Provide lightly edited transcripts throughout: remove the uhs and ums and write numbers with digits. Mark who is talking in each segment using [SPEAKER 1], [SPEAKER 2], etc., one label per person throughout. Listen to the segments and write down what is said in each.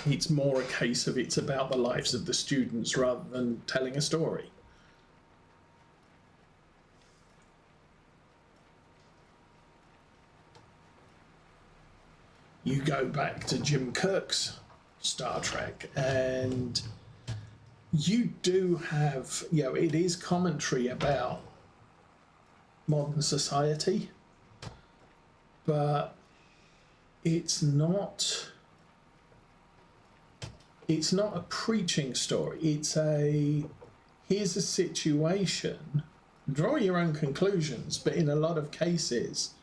[SPEAKER 1] It's more a case of it's about the lives of the students rather than telling a story. You go back to Jim Kirk's Star Trek, and you do have, it is commentary about modern society, but it's not a preaching story. It's here's a situation, draw your own conclusions, but in a lot of cases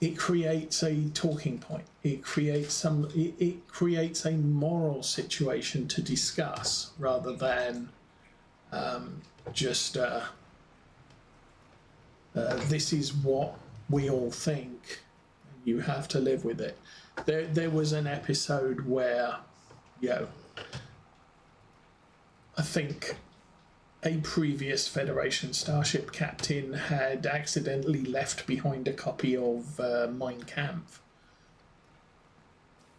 [SPEAKER 1] it creates a talking point. It creates a moral situation to discuss rather than just this is what we all think. You have to live with it. There was an episode where, I think a previous Federation starship captain had accidentally left behind a copy of Mein Kampf.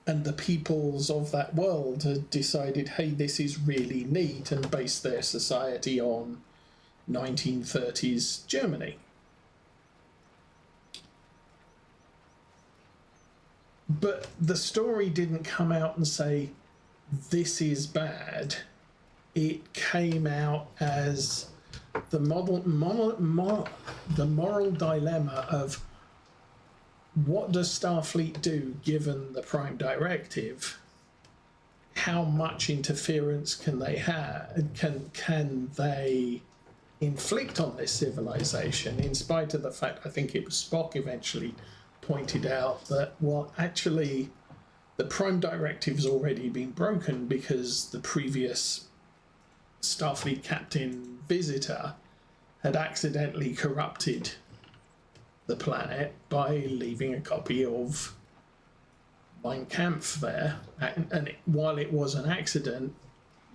[SPEAKER 1] And the peoples of that world had decided, hey, this is really neat, and based their society on 1930s Germany. But the story didn't come out and say, this is bad. It came out as the moral dilemma of what does Starfleet do given the Prime Directive? How much interference can they have? Can they inflict on this civilization? In spite of the fact, I think it was Spock eventually pointed out that, well, actually, the Prime Directive's already been broken because the previous Starfleet captain visitor had accidentally corrupted the planet by leaving a copy of Mein Kampf there, and while it was an accident,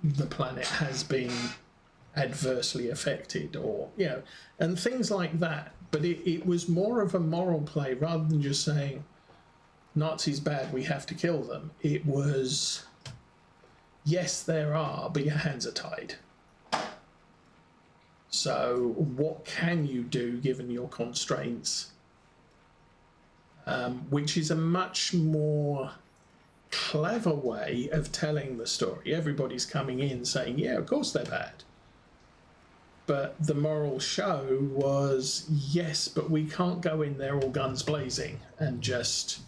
[SPEAKER 1] the planet has been adversely affected, or and things like that. But it was more of a moral play rather than just saying Nazis bad, we have to kill them. It was, yes, there are, but your hands are tied. So what can you do given your constraints? Which is a much more clever way of telling the story. Everybody's coming in saying, yeah, of course they're bad. But the moral show was, yes, but we can't go in there all guns blazing and just...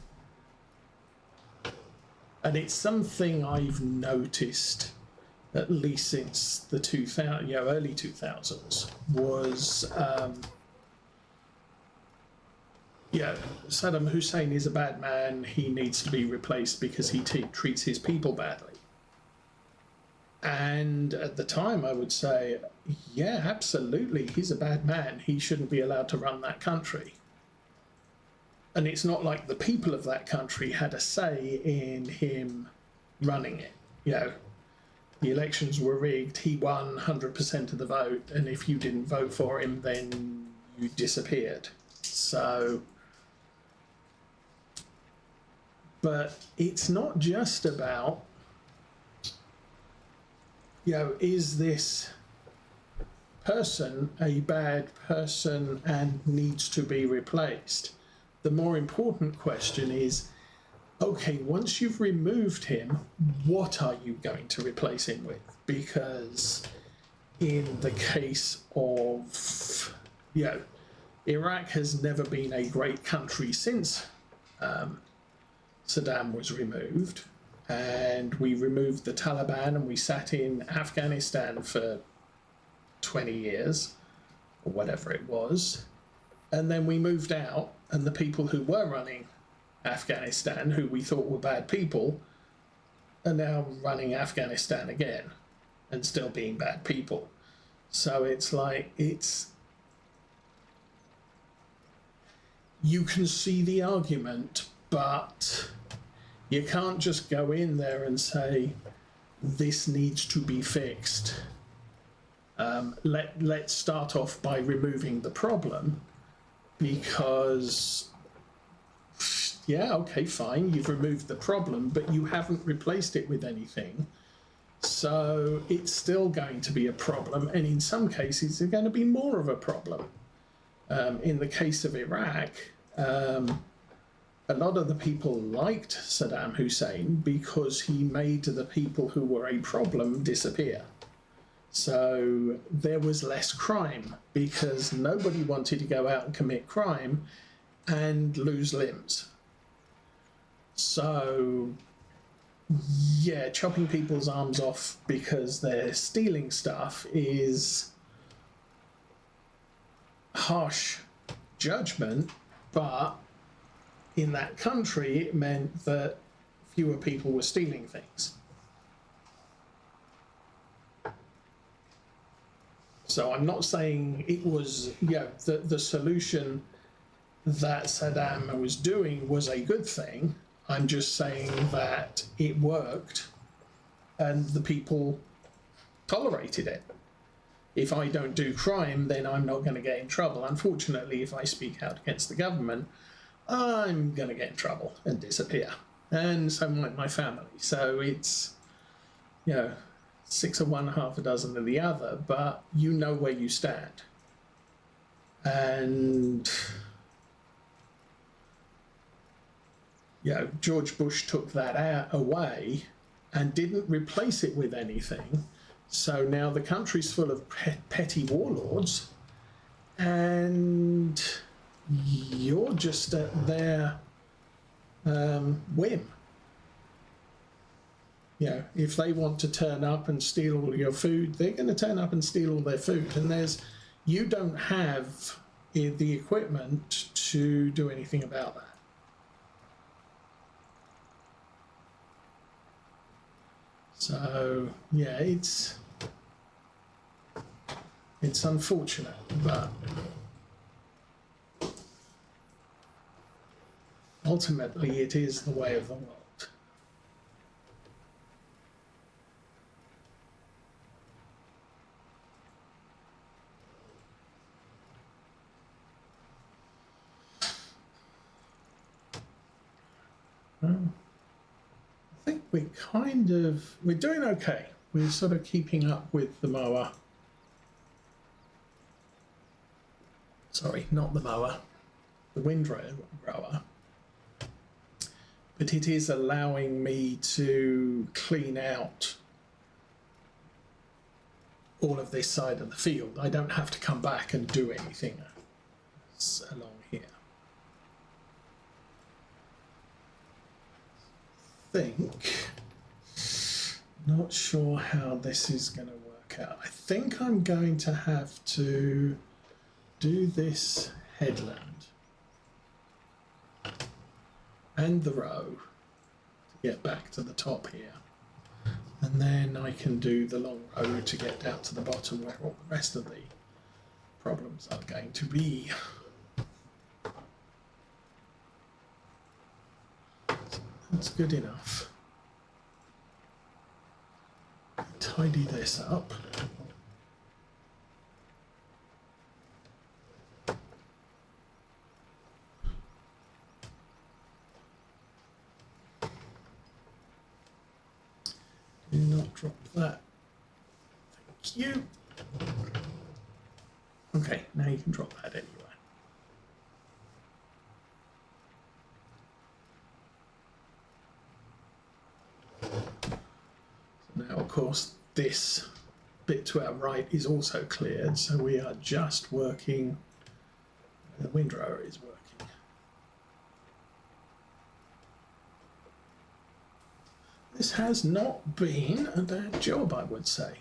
[SPEAKER 1] And it's something I've noticed, at least since the early 2000s, was, Saddam Hussein is a bad man. He needs to be replaced because he treats his people badly. And at the time, I would say, yeah, absolutely, he's a bad man. He shouldn't be allowed to run that country. And it's not like the people of that country had a say in him running it. The elections were rigged. He won 100% of the vote. And if you didn't vote for him, then you disappeared. So, but it's not just about, is this person a bad person and needs to be replaced? The more important question is, okay, once you've removed him, what are you going to replace him with? Because in the case of, Iraq has never been a great country since Saddam was removed. And we removed the Taliban and we sat in Afghanistan for 20 years, or whatever it was. And then we moved out, and the people who were running Afghanistan, who we thought were bad people, are now running Afghanistan again and still being bad people. So it's like, you can see the argument, but you can't just go in there and say, this needs to be fixed. Let's start off by removing the problem, because, yeah, okay, fine, you've removed the problem, but you haven't replaced it with anything. So it's still going to be a problem, and in some cases, it's going to be more of a problem. In the case of Iraq, a lot of the people liked Saddam Hussein because he made the people who were a problem disappear. So there was less crime because nobody wanted to go out and commit crime and lose limbs. So, yeah, chopping people's arms off because they're stealing stuff is harsh judgment, but in that country it meant that fewer people were stealing things. So I'm not saying it was, the solution that Saddam was doing was a good thing. I'm just saying that it worked and the people tolerated it. If I don't do crime, then I'm not going to get in trouble. Unfortunately, if I speak out against the government, I'm going to get in trouble and disappear. And so might my family. So it's, 6 of one, half a dozen of the other, but you know where you stand. And, George Bush took that away and didn't replace it with anything. So now the country's full of petty warlords, and you're just at their whim. If they want to turn up and steal all your food, they're going to turn up and steal all their food. And you don't have the equipment to do anything about that. So, yeah, it's unfortunate, but ultimately it is the way of the world. I think we're doing okay. We're sort of keeping up with the mower. Sorry, not the mower, the windrower. But it is allowing me to clean out all of this side of the field. I don't have to come back and do anything along here. Not sure how this is going to work out. I think I'm going to have to do this headland and the row to get back to the top here, and then I can do the long row to get down to the bottom where all the rest of the problems are going to be. That's good enough. Tidy this up. Do not drop that. Thank you. Okay, now you can drop that anyway. Now, of course, this bit to our right is also cleared, so we are just working, the windrower is working. This has not been a bad job, I would say.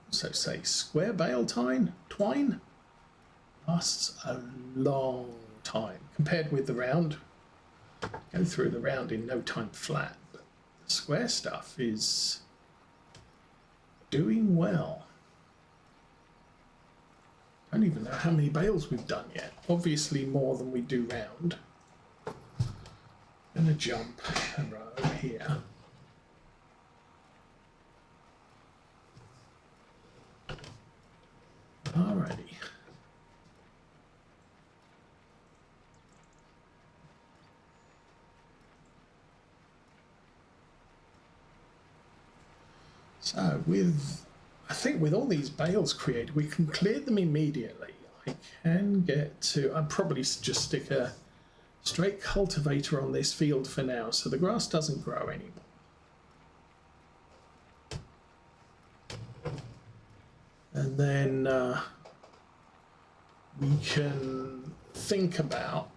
[SPEAKER 1] So say square bale twine lasts a long time compared with the round. Go through the round in no time flat. Square stuff is doing well. I don't even know how many bales we've done yet. Obviously more than we do round. I'm going to jump a row here. Alrighty. So I think with all these bales created, we can clear them immediately. I can get to, I'd probably just stick a straight cultivator on this field for now, so the grass doesn't grow anymore. And then we can think about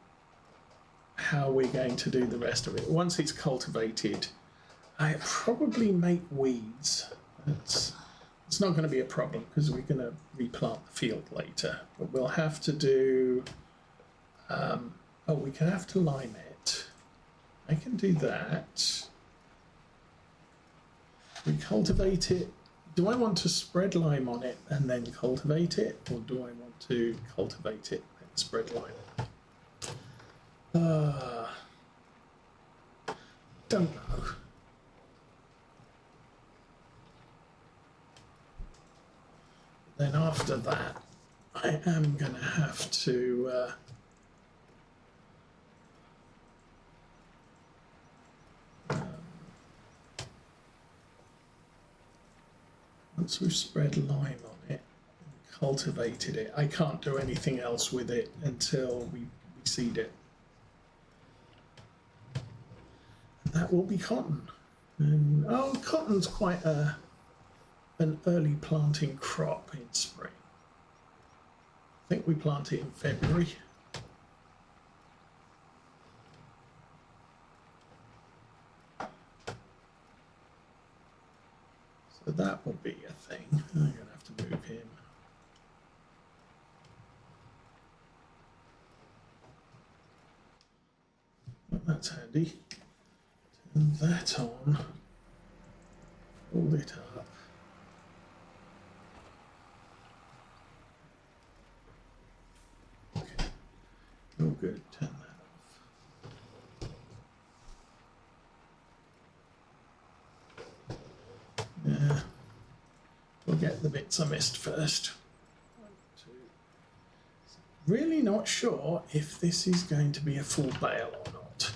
[SPEAKER 1] how we're going to do the rest of it. Once it's cultivated, I probably make weeds. It's not going to be a problem because we're going to replant the field later. But we'll have to do... we can have to lime it. I can do that. We cultivate it. Do I want to spread lime on it and then cultivate it? Or do I want to cultivate it and spread lime on it? Don't know. Then after that, I am going to have to once we've spread lime on it and cultivated it, I can't do anything else with it until we seed it. And that will be cotton. And cotton's quite an early planting crop in spring. I think we plant it in February. So that will be a thing. I'm going to have to move him. Well, that's handy. Turn that on. Hold it up. Okay. Oh, good. Turn that off. Yeah. We'll get the bits I missed first. 1, 2. Really not sure if this is going to be a full bale or not.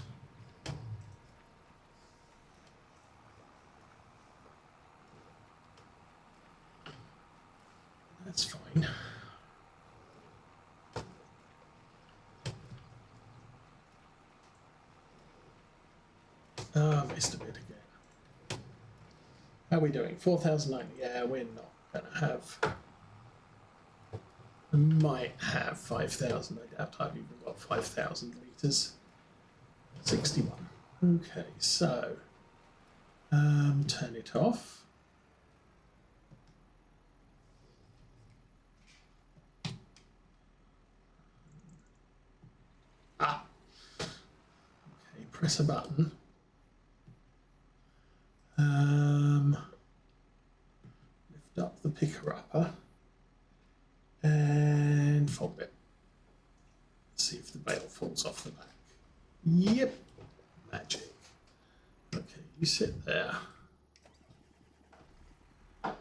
[SPEAKER 1] That's fine. Missed a bit again. How are we doing? 4,090. Yeah, we're not going to have... I might have 5,000. I doubt I've even got 5,000 litres. 61. Okay, so... turn it off. Okay, press a button. Lift up the picker-upper and fold it. See if the bale falls off the back. Yep, magic. Okay, you sit there. So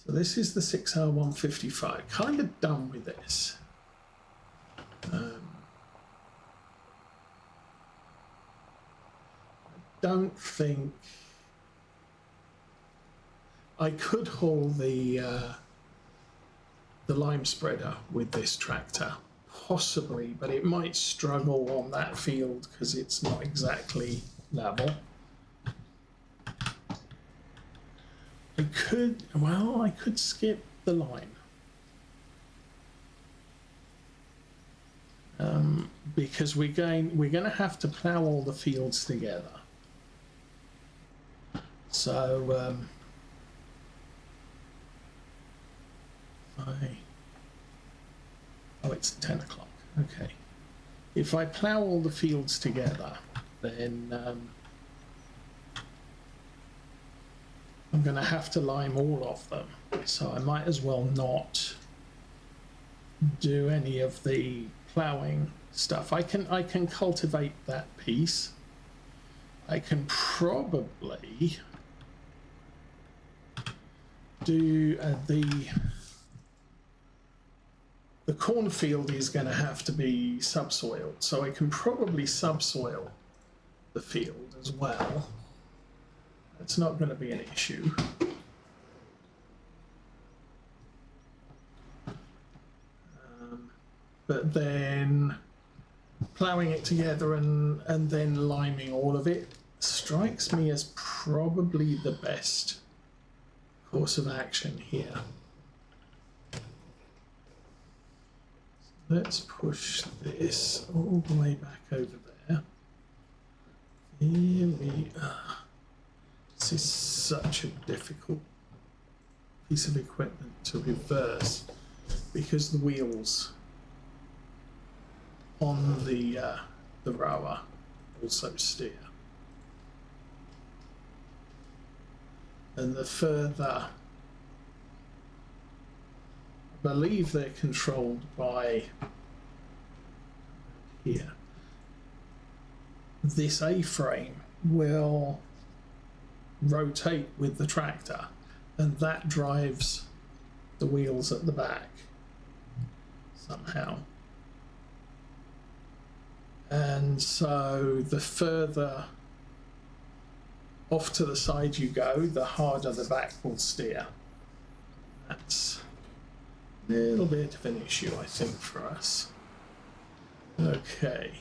[SPEAKER 1] this is the 6R155. Kind of done with this. I don't think I could haul the lime spreader with this tractor, possibly, but it might struggle on that field because it's not exactly level. I could skip the lime. Because we're going to have to plough all the fields together. So it's 10 o'clock. Okay. If I plough all the fields together, then I'm going to have to lime all of them. So I might as well not do any of the ploughing stuff. I can cultivate that piece. I can probably do the cornfield is going to have to be subsoiled, so I can probably subsoil the field as well. It's not going to be an issue. but then ploughing it together and then liming all of it strikes me as probably the best course of action here. Let's push this all the way back over there. Here we are. This is such a difficult piece of equipment to reverse because the wheels on the rower also steer. And the further, I believe they're controlled by here. This A-frame will rotate with the tractor, and that drives the wheels at the back somehow. And so the further off to the side you go, the harder the back will steer. That's a little bit of an issue, I think, for us. Okay,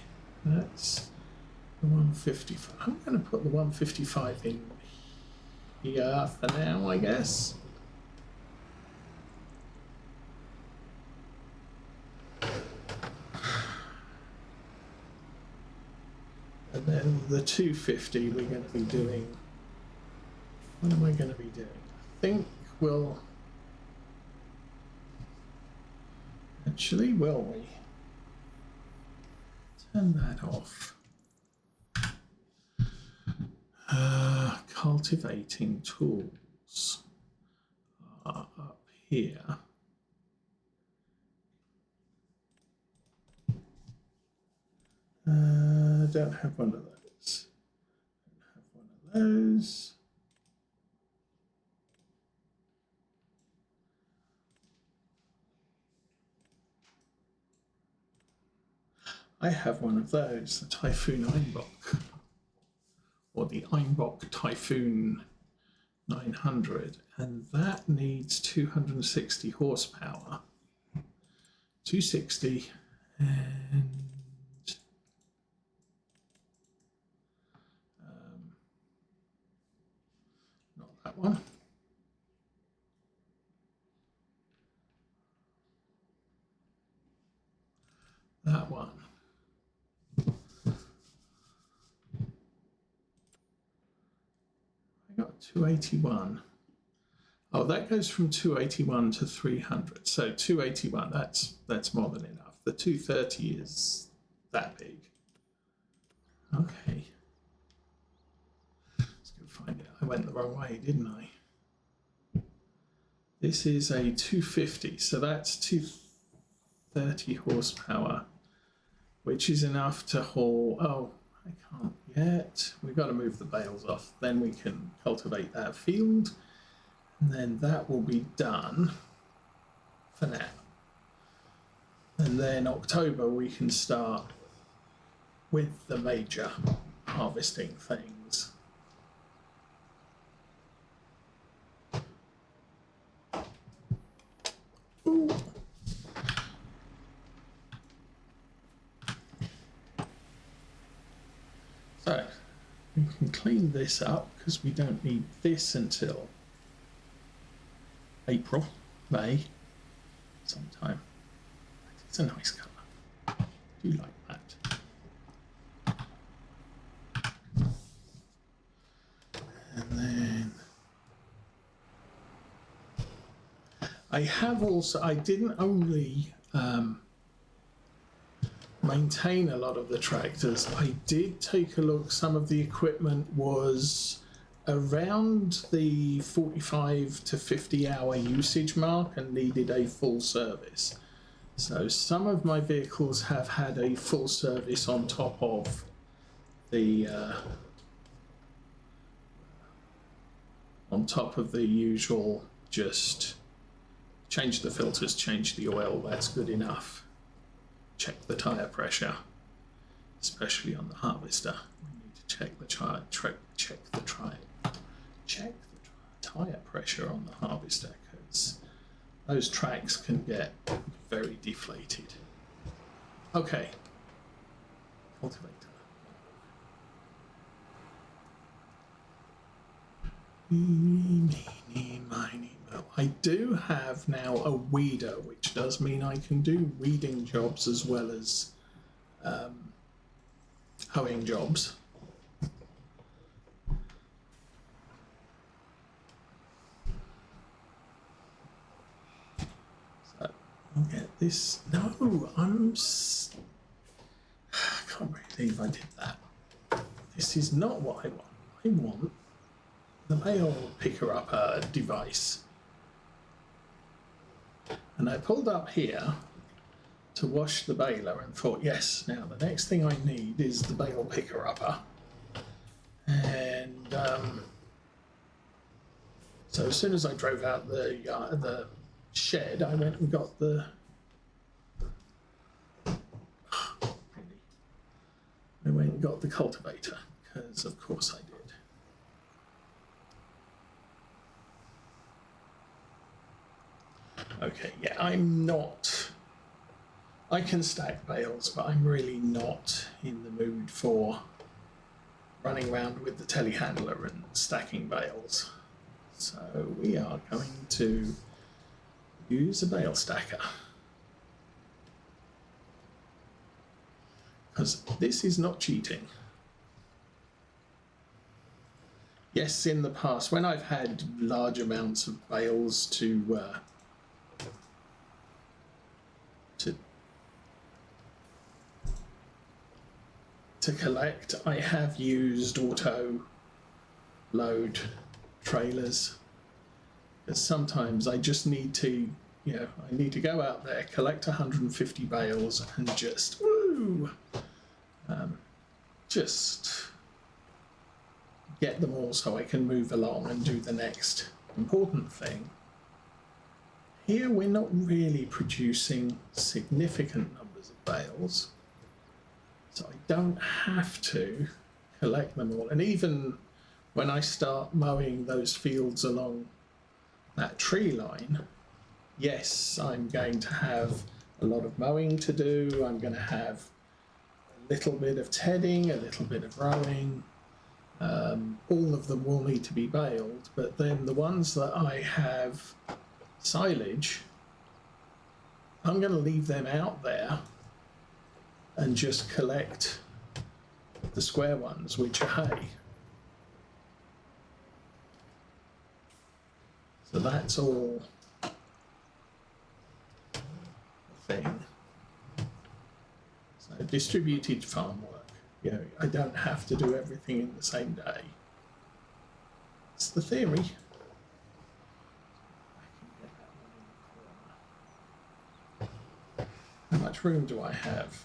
[SPEAKER 1] that's the 155. I'm going to put the 155 in here for now, I guess. And then the 250 we're going to be doing. What am I going to be doing? I think we'll... Actually, will we? Turn that off. Cultivating tools are up here. Don't have one of those. Don't have one of those. I have one of those, the Typhoon Einbock, or the Einbock Typhoon 900, and that needs 260 horsepower. 260 and not that one. That one. I got 281. Oh, that goes from 281 to 300. So 281, that's more than enough. The 230 is that big. Okay. Let's go find it. I went the wrong way, didn't I? This is a 250, so that's 230 horsepower, which is enough to haul. Oh, I can't yet. We've got to move the bales off. Then we can cultivate that field. And then that will be done for now. And then October we can start with the major harvesting things. Ooh. So we can clean this up because we don't need this until April, May, sometime. It's a nice colour. I do like that. And then I didn't only maintain a lot of the tractors. I did take a look. Some of the equipment was around the 45 to 50 hour usage mark and needed a full service. So some of my vehicles have had a full service on top of the usual, just change the filters, change the oil, that's good enough. Check the tire pressure, especially on the harvester. We need to check the tire pressure on the harvester because those tracks can get very deflated. Okay. Cultivator. Meeny, miny, mo. I do have now a weeder, which does mean I can do weeding jobs as well as hoeing jobs. So I'll get this. No, I can't believe I did that. This is not what I want. I want the bale picker upper device. And I pulled up here to wash the baler and thought, yes, now the next thing I need is the bale picker upper. And so as soon as I drove out the shed, I went and got the. I went and got the cultivator because, of course, I did. Okay, yeah, I'm not. I can stack bales, but I'm really not in the mood for running around with the telehandler and stacking bales. So we are going to use a bale stacker. Because this is not cheating. Yes, in the past, when I've had large amounts of bales to collect, I have used auto load trailers. Because sometimes I just need to, I need to go out there, collect 150 bales, and just just get them all so I can move along and do the next important thing. Here we're not really producing significant numbers of bales, so I don't have to collect them all. And even when I start mowing those fields along that tree line, yes, I'm going to have a lot of mowing to do. I'm going to have a little bit of tedding, a little bit of rowing. All of them will need to be baled, but then the ones that I have silage, I'm going to leave them out there and just collect the square ones, which are hay. So that's all a thing. So distributed farm work. I don't have to do everything in the same day. It's the theory. How much room do I have?